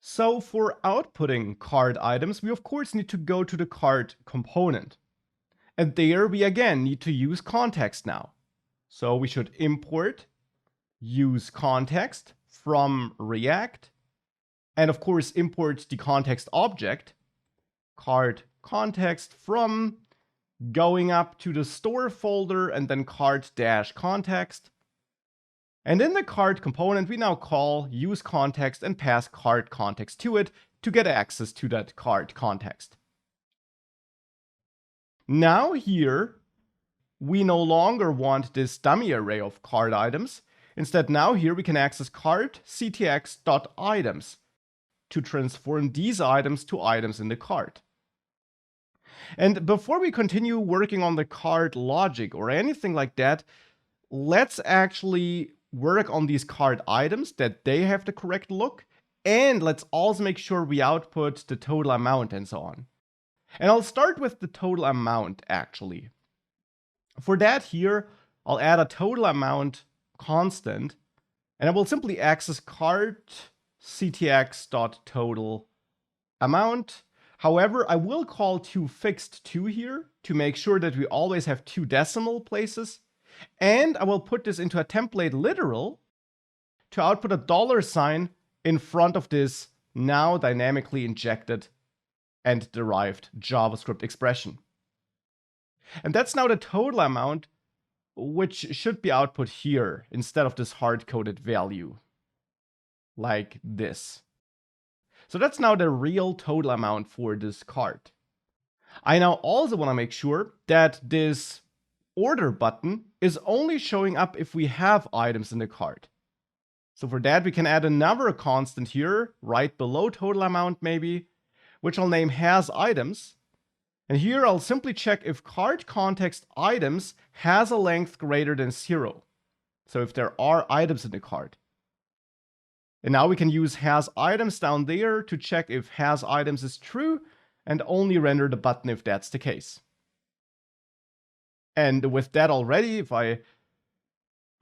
So for outputting card items, we of course need to go to the card component. And there we again need to use context now. So we should import use context from React, and of course import the context object, card context from going up to the store folder and then card dash context. And in the card component, we now call use context and pass card context to it to get access to that card context. Now here, we no longer want this dummy array of card items. Instead, now here we can access card ctx.items to transform these items to items in the card. And before we continue working on the card logic or anything like that, let's actually work on these card items that they have the correct look. And let's also make sure we output the total amount and so on. And I'll start with the total amount actually. For that here, I'll add a total amount constant, and I will simply access card ctx.total amount. However, I will call toFixed2 here to make sure that we always have two decimal places. And I will put this into a template literal to output a $sign in front of this now dynamically injected and derived JavaScript expression. And that's now the total amount, which should be output here instead of this hard-coded value, like this. So that's now the real total amount for this card. I now also want to make sure that this order button is only showing up if we have items in the cart. So for that, we can add another constant here, right below total amount maybe, which I'll name has items. And here I'll simply check if card context items has a length greater than 0. So if there are items in the cart. And now we can use has items down there to check if has items is true and only render the button if that's the case. And with that already, if I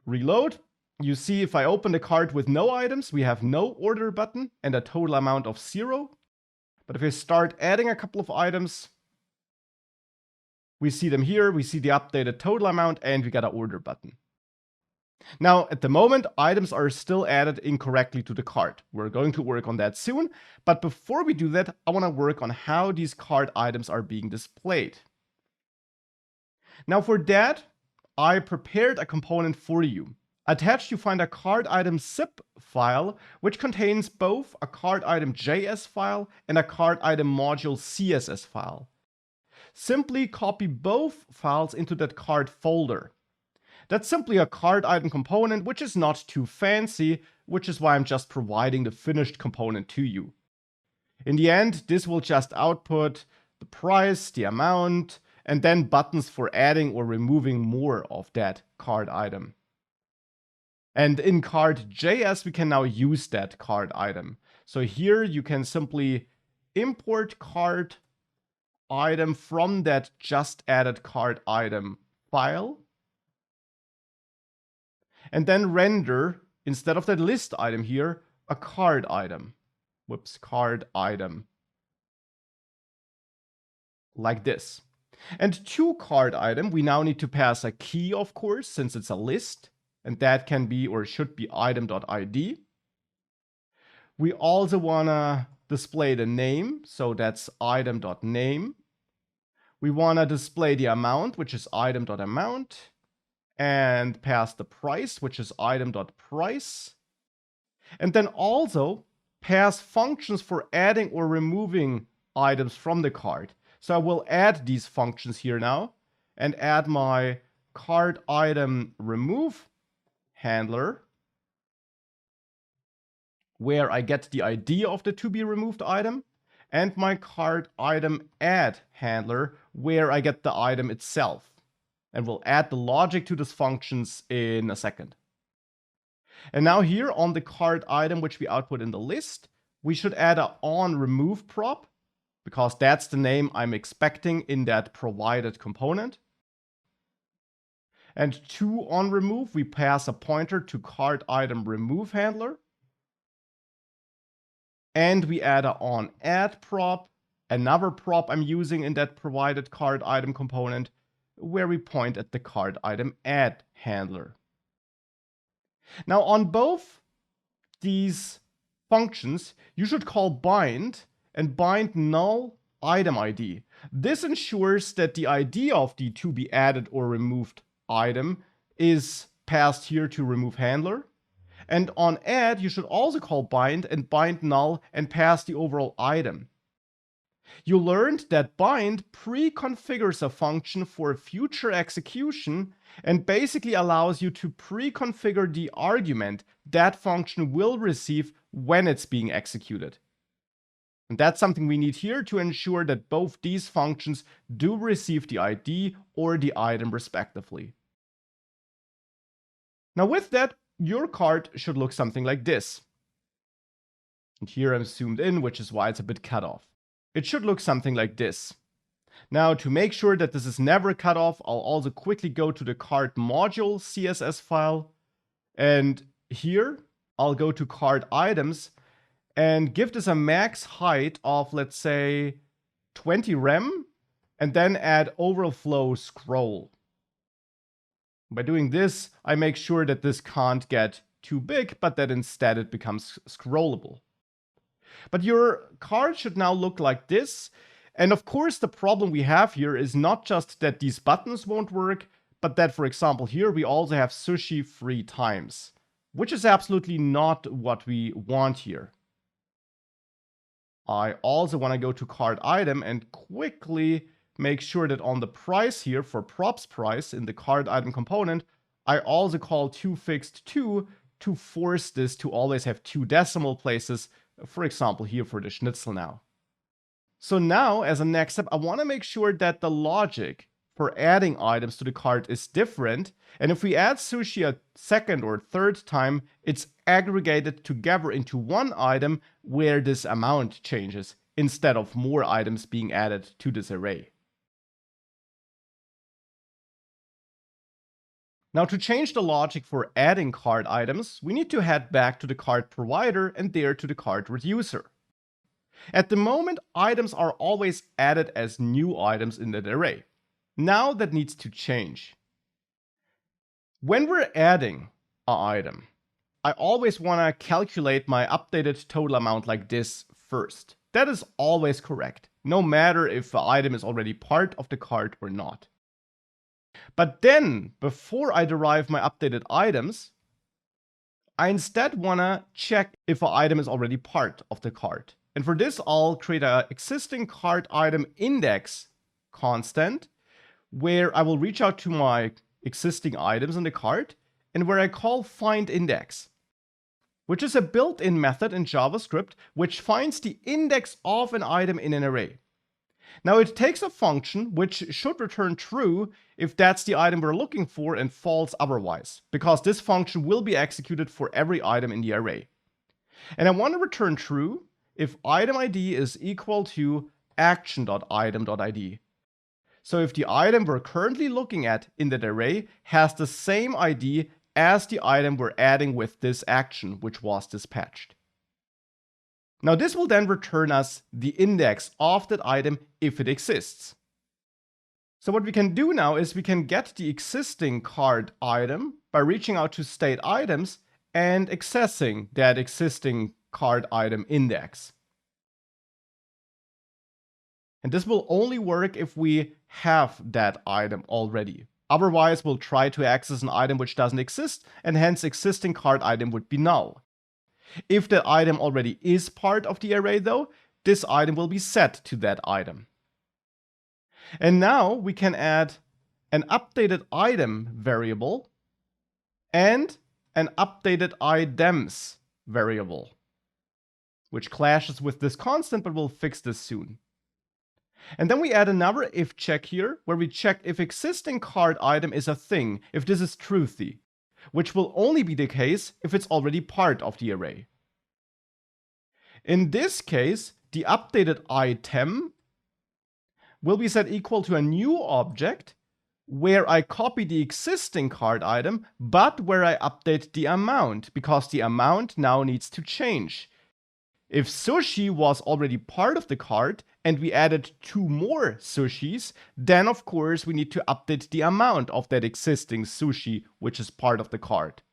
reload, you see if I open the cart with no items, we have no order button and a total amount of 0. But if I start adding a couple of items, we see them here, we see the updated total amount, and we got an order button. Now, at the moment, items are still added incorrectly to the cart. We're going to work on that soon. But before we do that, I want to work on how these cart items are being displayed. Now for that, I prepared a component for you. Attached, you find a card item zip file, which contains both a card item JS file and a card item module CSS file. Simply copy both files into that card folder. That's simply a card item component, which is not too fancy, which is why I'm just providing the finished component to you. In the end, this will just output the price, the amount, and then buttons for adding or removing more of that card item. And in card.js, we can now use that card item. So here you can simply import card item from that just added card item file. And then render, instead of that list item here, a card item. Whoops, card item. Like this. And to card item, we now need to pass a key, of course, since it's a list. And that can be or should be item.id. We also want to display the name, so that's item.name. We want to display the amount, which is item.amount. And pass the price, which is item.price. And then also pass functions for adding or removing items from the cart. So I will add these functions here now and add my card item remove handler, where I get the ID of the to be removed item, and my card item add handler, where I get the item itself. And we'll add the logic to these functions in a second. And now here on the card item, which we output in the list, we should add a onRemove prop, because that's the name I'm expecting in that provided component. And to onRemove, we pass a pointer to card item remove handler. and we add a onAdd prop, another prop I'm using in that provided card item component, where we point at the card item add handler. Now on both these functions, you should call bind and bind null item ID. This ensures that the ID of the to be added or removed item is passed here to remove handler. And on add, you should also call bind and bind null and pass the overall item. You learned that bind pre-configures a function for future execution and basically allows you to pre-configure the argument that function will receive when it's being executed. And that's something we need here to ensure that both these functions do receive the ID or the item respectively. Now with that, your card should look something like this. And here I'm zoomed in, which is why it's a bit cut off. It should look something like this. Now, to make sure that this is never cut off, I'll also quickly go to the card module CSS file. And here, I'll go to card items and give this a max height of, let's say, 20 rem, and then add overflow scroll. By doing this, I make sure that this can't get too big, but that instead it becomes scrollable. But your card should now look like this. And of course, the problem we have here is not just that these buttons won't work, but that, for example, here we also have sushi 3 times, which is absolutely not what we want here. I also want to go to card item and quickly make sure that on the price here for props price in the card item component, I also call toFixed2 to force this to always have 2 decimal places, for example here for the schnitzel now. So now, as a next step, I want to make sure that the logic for adding items to the cart is different, and if we add sushi a second or third time, it's aggregated together into one item where this amount changes, instead of more items being added to this array. Now, to change the logic for adding card items, we need to head back to the card provider and there to the card reducer. At the moment, items are always added as new items in that array. Now that needs to change. When we're adding an item, I always want to calculate my updated total amount like this first. That is always correct, no matter if the item is already part of the cart or not. But then, before I derive my updated items, I instead want to check if an item is already part of the cart. And for this, I'll create an existing cart item index constant, where I will reach out to my existing items in the cart, and where I call findIndex, which is a built-in method in JavaScript which finds the index of an item in an array. Now it takes a function which should return true if that's the item we're looking for and false otherwise, because this function will be executed for every item in the array. And I want to return true if item ID is equal to action.item.id. So if the item we're currently looking at in that array has the same ID as the item we're adding with this action, which was dispatched. Now this will then return us the index of that item if it exists. So what we can do now is we can get the existing card item by reaching out to state items and accessing that existing card item index. And this will only work if we have that item already. Otherwise, we'll try to access an item which doesn't exist, and hence existing card item would be null. If that item already is part of the array though, this item will be set to that item. And now we can add an updated item variable and an updated items variable, which clashes with this constant, but we'll fix this soon. And then we add another if check here, where we check if existing card item is a thing, if this is truthy, which will only be the case if it's already part of the array. In this case, the updated item will be set equal to a new object where I copy the existing card item, but where I update the amount, because the amount now needs to change. If sushi was already part of the cart and we added 2 more sushis, then of course we need to update the amount of that existing sushi which is part of the cart.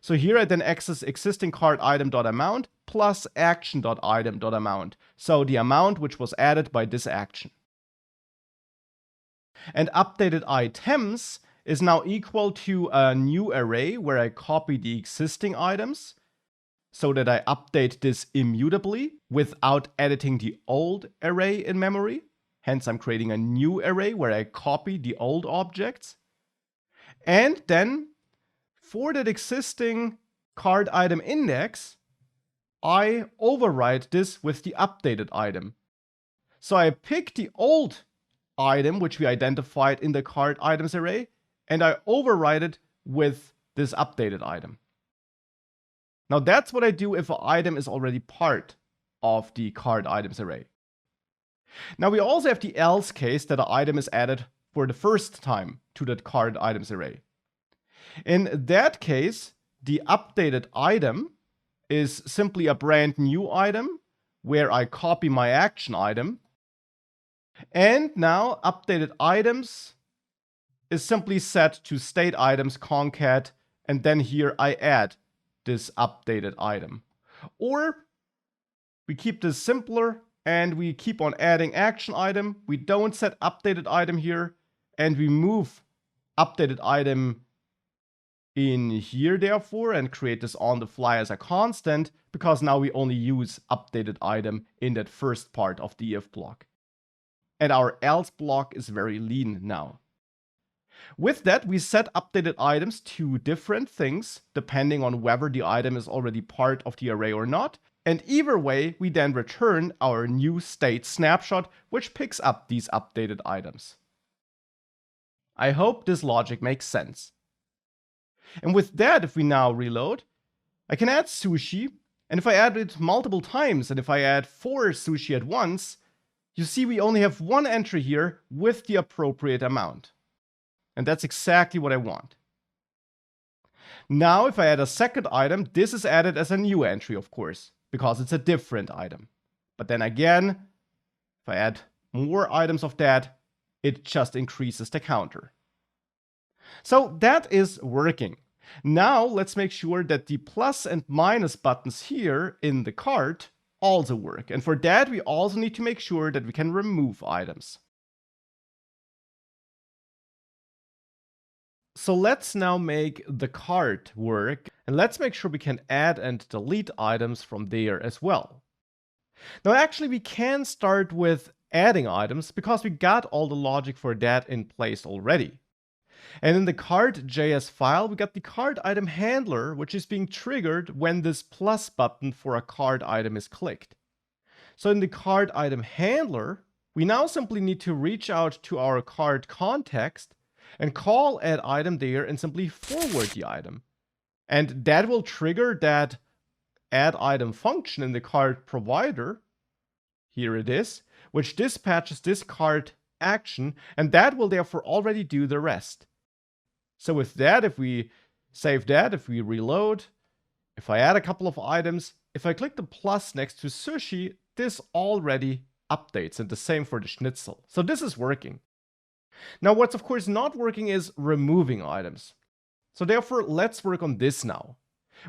So here I then access existing cart item.amount plus action.item.amount. So the amount which was added by this action. And updated items is now equal to a new array where I copy the existing items so that I update this immutably without editing the old array in memory. Hence, I'm creating a new array where I copy the old objects. And then for that existing cart item index, I override this with the updated item. So I pick the old item which we identified in the cart items array and I override it with this updated item. Now that's what I do if an item is already part of the cart items array. Now we also have the else case that an item is added for the first time to that cart items array. In that case, the updated item is simply a brand new item where I copy my action item. And now updated items is simply set to state items concat, and then here I add this updated item. Or we keep this simpler and we keep on adding action item. We don't set updated item here and we move updated item in here therefore and create this on the fly as a constant because now we only use updated item in that first part of the if block. And our else block is very lean now. With that, we set updated items to different things, depending on whether the item is already part of the array or not. And either way, we then return our new state snapshot, which picks up these updated items. I hope this logic makes sense. And with that, if we now reload, I can add sushi. And if I add it multiple times, and if I add 4 sushi at once, you see we only have one entry here with the appropriate amount. And that's exactly what I want. Now, if I add a second item, this is added as a new entry, of course, because it's a different item. But then again, if I add more items of that, it just increases the counter. So that is working. Now, let's make sure that the plus and minus buttons here in the cart also work. And for that, we also need to make sure that we can remove items. So let's now make the cart work, and let's make sure we can add and delete items from there as well. Now actually we can start with adding items because we got all the logic for that in place already. And in the cart.js file, we got the cart item handler, which is being triggered when this plus button for a cart item is clicked. So in the cart item handler, we now simply need to reach out to our cart context and call add item there and simply forward the item. And that will trigger that add item function in the cart provider. Here it is, which dispatches this cart action, and that will therefore already do the rest. So with that, if we save that, if we reload, if I add a couple of items, if I click the plus next to sushi, this already updates, and the same for the schnitzel. So this is working. Now what's of course not working is removing items. So therefore, let's work on this now.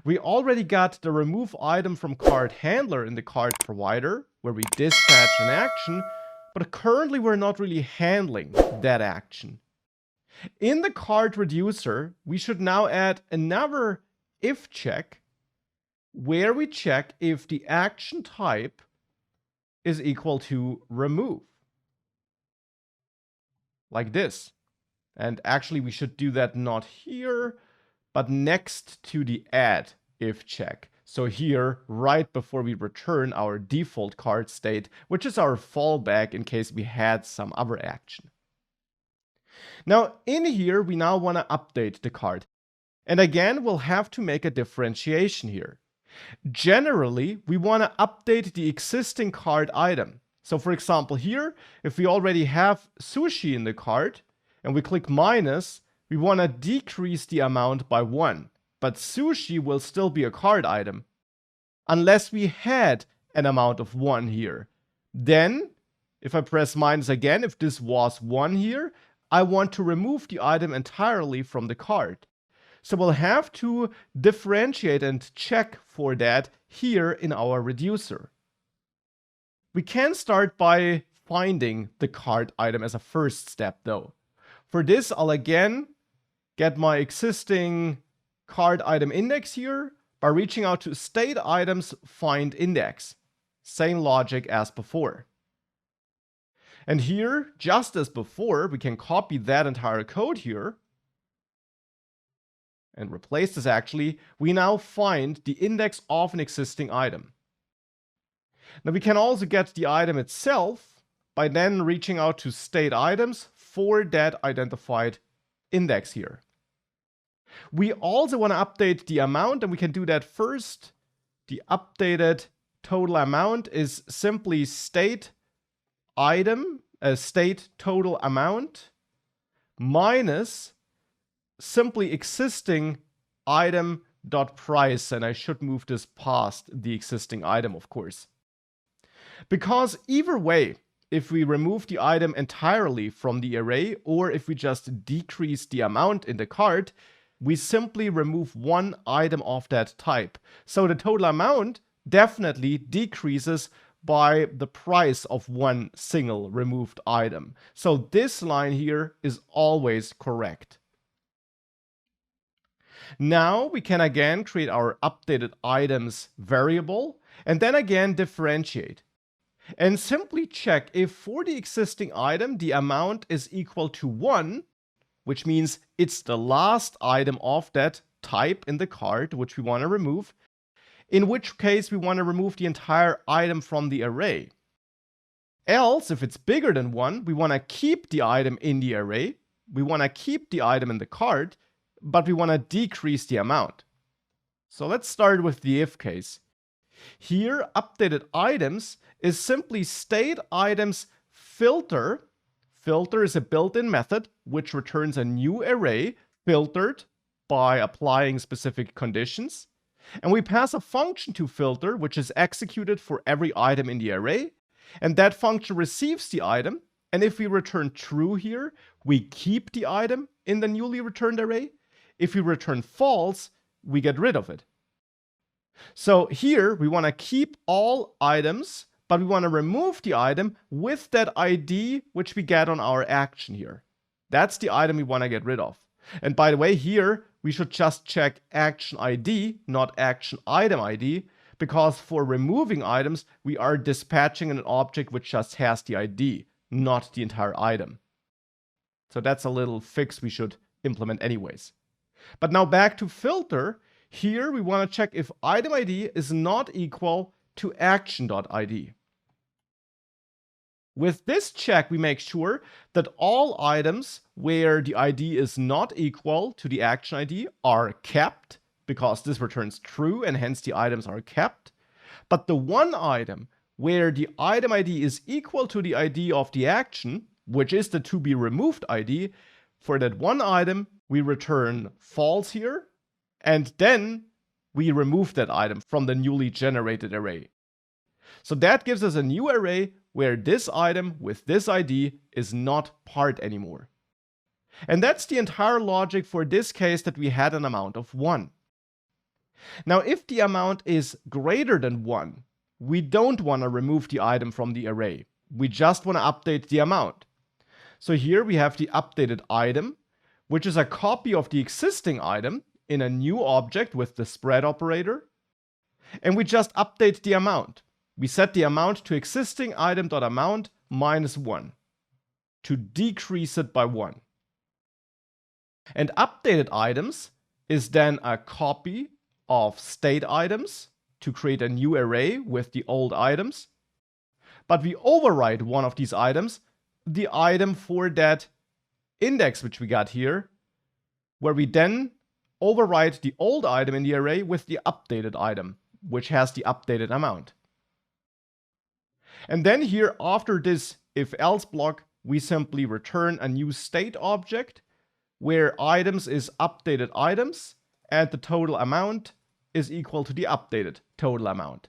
We already got the remove item from cart handler in the cart provider, where we dispatch an action, but currently we're not really handling that action. In the cart reducer, we should now add another if check, where we check if the action type is equal to remove. Like this. And actually we should do that not here, but next to the add if check. So here, right before we return our default cart state, which is our fallback in case we had some other action. Now in here, we now want to update the cart. And again, we'll have to make a differentiation here. Generally, we want to update the existing cart item. So for example here, if we already have sushi in the cart and we click minus, we want to decrease the amount by 1. But sushi will still be a cart item. unless we had an amount of 1 here. Then, if I press minus again, if this was 1 here, I want to remove the item entirely from the card. So we'll have to differentiate and check for that here in our reducer. We can start by finding the card item as a first step though. For this, I'll again get my existing card item index here by reaching out to state items find index. Same logic as before. And here, just as before, we can copy that entire code here and replace this actually. We now find the index of an existing item. Now we can also get the item itself by then reaching out to state items for that identified index here. We also want to update the amount, and we can do that first. The updated total amount is simply state item, state total amount minus simply existing item dot price, and I should move this past the existing item, of course. Because either way, if we remove the item entirely from the array, or if we just decrease the amount in the card, we simply remove one item of that type. So the total amount definitely decreases by the price of one single removed item. So this line here is always correct. Now we can again create our updated items variable and then again differentiate. And simply check if for the existing item the amount is equal to 1, which means it's the last item of that type in the card which we want to remove, in which case we want to remove the entire item from the array. Else, if it's bigger than 1, we want to keep the item in the array, we want to keep the item in the card, but we want to decrease the amount. So let's start with the if case. Here, updated items is simply state items filter. Filter is a built-in method which returns a new array filtered by applying specific conditions. And we pass a function to filter which is executed for every item in the array. And that function receives the item. And if we return true here, we keep the item in the newly returned array. If we return false, we get rid of it. So here we want to keep all items, but we want to remove the item with that ID which we get on our action here. That's the item we want to get rid of. And by the way, here we should just check action ID, not action item ID, because for removing items, we are dispatching an object which just has the ID, not the entire item. So that's a little fix we should implement anyways. But now back to filter. Here we want to check if item ID is not equal to action.id. With this check, we make sure that all items where the ID is not equal to the action ID are kept, because this returns true and hence the items are kept. But the one item where the item ID is equal to the ID of the action, which is the to be removed ID, for that one item we return false here, and then we remove that item from the newly generated array. So that gives us a new array where this item with this ID is not part anymore. And that's the entire logic for this case that we had an amount of 1. Now, if the amount is greater than 1, we don't want to remove the item from the array. We just want to update the amount. So here we have the updated item, which is a copy of the existing item in a new object with the spread operator. And we just update the amount. We set the amount to existing item.amount minus 1 to decrease it by 1. And updated items is then a copy of state items to create a new array with the old items. But we override one of these items, the item for that index which we got here, where we then override the old item in the array with the updated item, which has the updated amount. And then here, after this if-else block, we simply return a new state object where items is updated items and the total amount is equal to the updated total amount.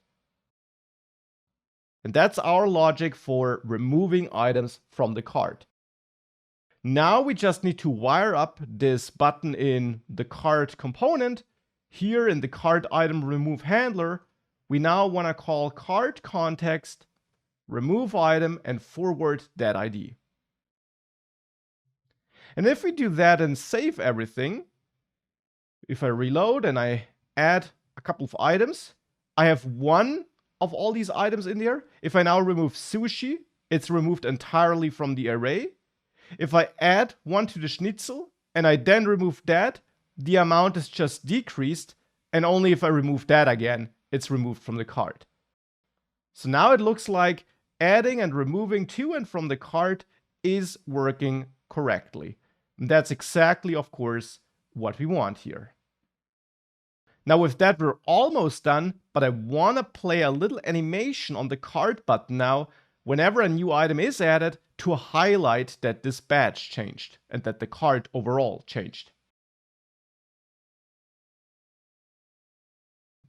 And that's our logic for removing items from the cart. Now we just need to wire up this button in the cart component. Here in the cart item remove handler, we now want to call cart context, remove item, and forward that ID. And if we do that and save everything, if I reload and I add a couple of items, I have one of all these items in there. If I now remove sushi, it's removed entirely from the array. If I add one to the schnitzel and I then remove that, the amount is just decreased, and only if I remove that again, it's removed from the cart. So now it looks like adding and removing to and from the cart is working correctly. And that's exactly, of course, what we want here. Now with that, we're almost done, but I want to play a little animation on the cart button now whenever a new item is added to highlight that this badge changed and that the cart overall changed.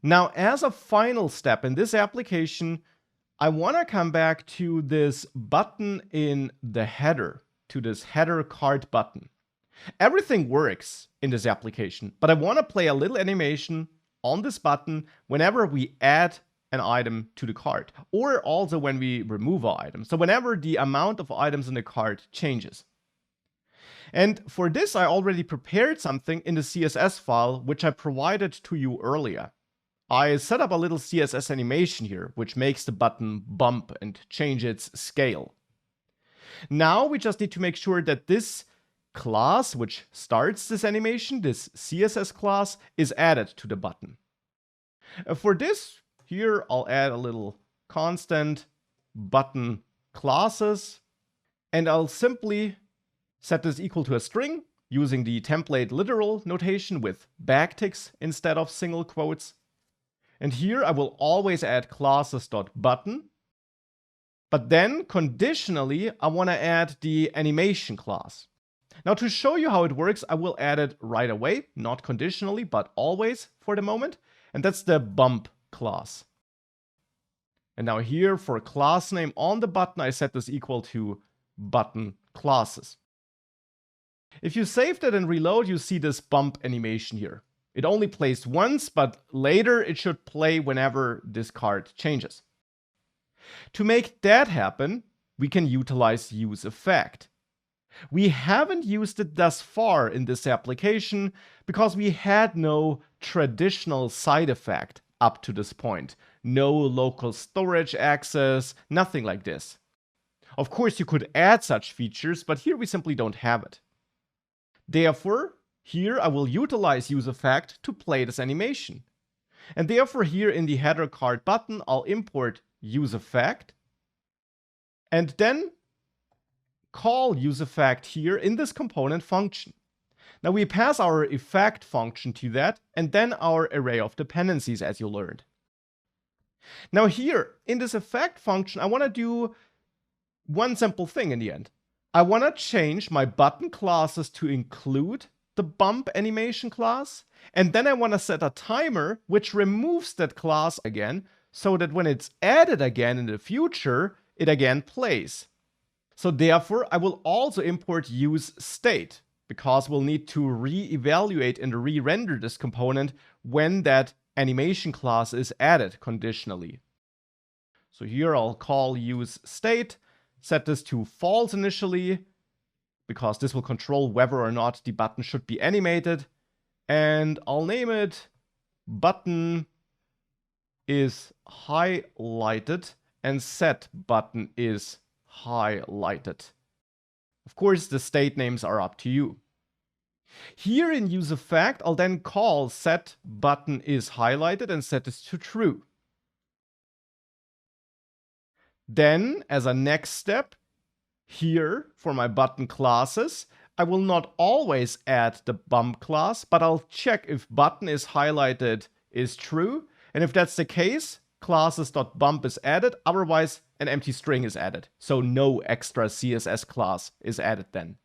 Now, as a final step in this application, I want to come back to this button in the header, to this header cart button. Everything works in this application, but I want to play a little animation on this button whenever we add an item to the cart, or also when we remove an item. So whenever the amount of items in the cart changes. And for this, I already prepared something in the CSS file, which I provided to you earlier. I set up a little CSS animation here, which makes the button bump and change its scale. Now we just need to make sure that this class, which starts this animation, this CSS class, is added to the button. For this, here I'll add a little constant button classes, and I'll simply set this equal to a string using the template literal notation with backticks instead of single quotes. And here I will always add classes.button. But then conditionally, I want to add the animation class. Now to show you how it works, I will add it right away, not conditionally, but always for the moment. And that's the bump class. And now here for class name on the button, I set this equal to button classes. If you save that and reload, you see this bump animation here. It only plays once, but later it should play whenever this card changes. To make that happen, we can utilize useEffect. We haven't used it thus far in this application because we had no traditional side effect up to this point. No local storage access, nothing like this. Of course, you could add such features, but here we simply don't have it. Therefore, here I will utilize useEffect to play this animation. And therefore here in the header card button, I'll import useEffect and then call useEffect here in this component function. Now we pass our effect function to that and then our array of dependencies as you learned. Now here in this effect function, I want to do one simple thing in the end. I want to change my button classes to include the bump animation class, and then I want to set a timer which removes that class again so that when it's added again in the future, it again plays. So therefore, I will also import useState because we'll need to re-evaluate and re-render this component when that animation class is added conditionally. So here I'll call useState, set this to false initially, because this will control whether or not the button should be animated. And I'll name it button is highlighted and set button is highlighted. Of course, the state names are up to you. Here in useEffect, I'll then call set button is highlighted and set this to true. Then, as a next step, here for my button classes, I will not always add the bump class, but I'll check if button is highlighted is true. And if that's the case, classes.bump is added, otherwise an empty string is added. So no extra CSS class is added then.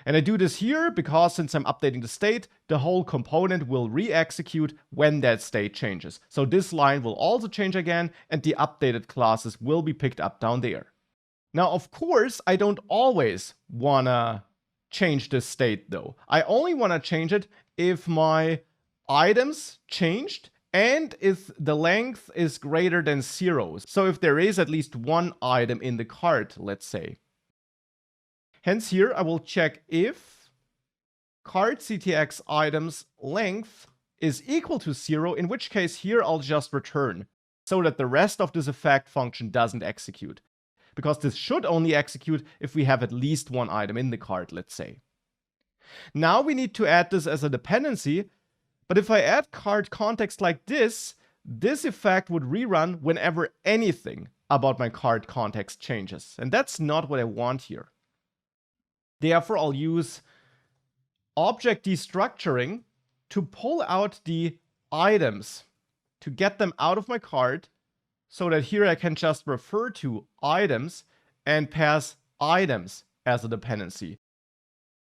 And I do this here because since I'm updating the state, the whole component will re-execute when that state changes. So this line will also change again, and the updated classes will be picked up down there. Now, of course, I don't always wanna change this state though. I only wanna change it if my items changed and if the length is greater than 0. So if there is at least one item in the cart, let's say. Hence here I will check if cart CTX items length is equal to 0, in which case here I'll just return so that the rest of this effect function doesn't execute. Because this should only execute if we have at least one item in the cart, let's say. Now we need to add this as a dependency, but if I add cart context like this, this effect would rerun whenever anything about my cart context changes. And that's not what I want here. Therefore, I'll use object destructuring to pull out the items, to get them out of my cart, so that here I can just refer to items and pass items as a dependency.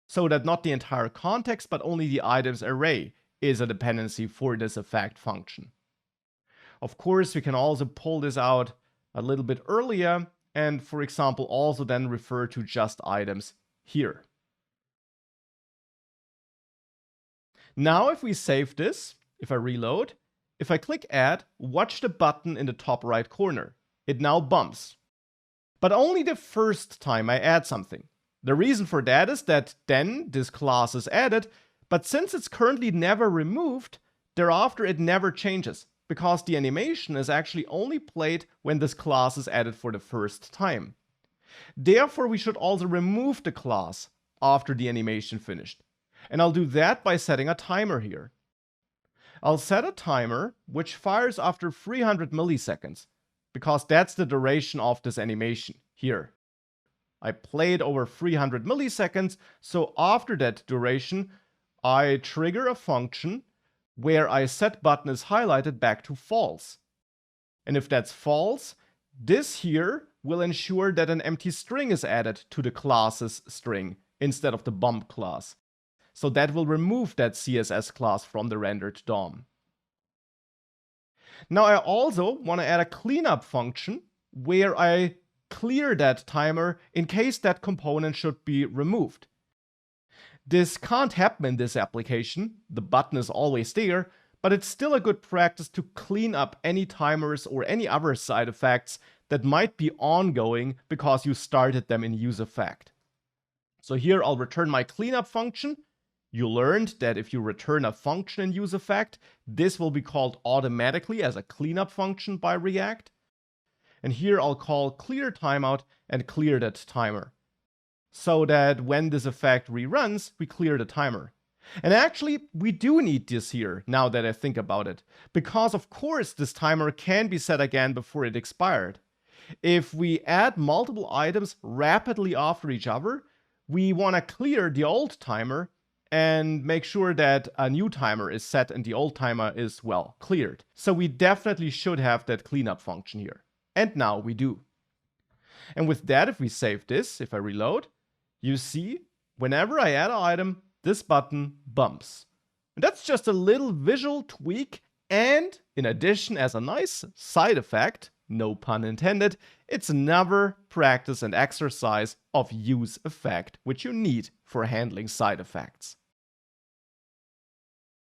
So that not the entire context, but only the items array is a dependency for this effect function. Of course, we can also pull this out a little bit earlier and, for example, also then refer to just items here. Now, if we save this, if I reload, if I click add, watch the button in the top right corner. It now bumps. But only the first time I add something. The reason for that is that then this class is added, but since it's currently never removed, thereafter it never changes, because the animation is actually only played when this class is added for the first time. Therefore, we should also remove the class after the animation finished. And I'll do that by setting a timer here. I'll set a timer which fires after 300 milliseconds, because that's the duration of this animation here. I played over 300 milliseconds, so after that duration, I trigger a function where I set button is highlighted back to false. And if that's false, this here will ensure that an empty string is added to the class's string instead of the bump class. So that will remove that CSS class from the rendered DOM. Now I also want to add a cleanup function where I clear that timer in case that component should be removed. This can't happen in this application, the button is always there, but it's still a good practice to clean up any timers or any other side effects that might be ongoing because you started them in useEffect. So here I'll return my cleanup function. You learned that if you return a function in useEffect, this will be called automatically as a cleanup function by React. And here I'll call clear timeout and clear that timer, so that when this effect reruns, we clear the timer. And actually, we do need this here, now that I think about it, because of course this timer can be set again before it expired. If we add multiple items rapidly after each other, we want to clear the old timer and make sure that a new timer is set and the old timer is, well, cleared. So we definitely should have that cleanup function here. And now we do. And with that, if we save this, if I reload, you see, whenever I add an item, this button bumps. And that's just a little visual tweak, and in addition, as a nice side effect, no pun intended, it's another practice and exercise of useEffect, which you need for handling side effects.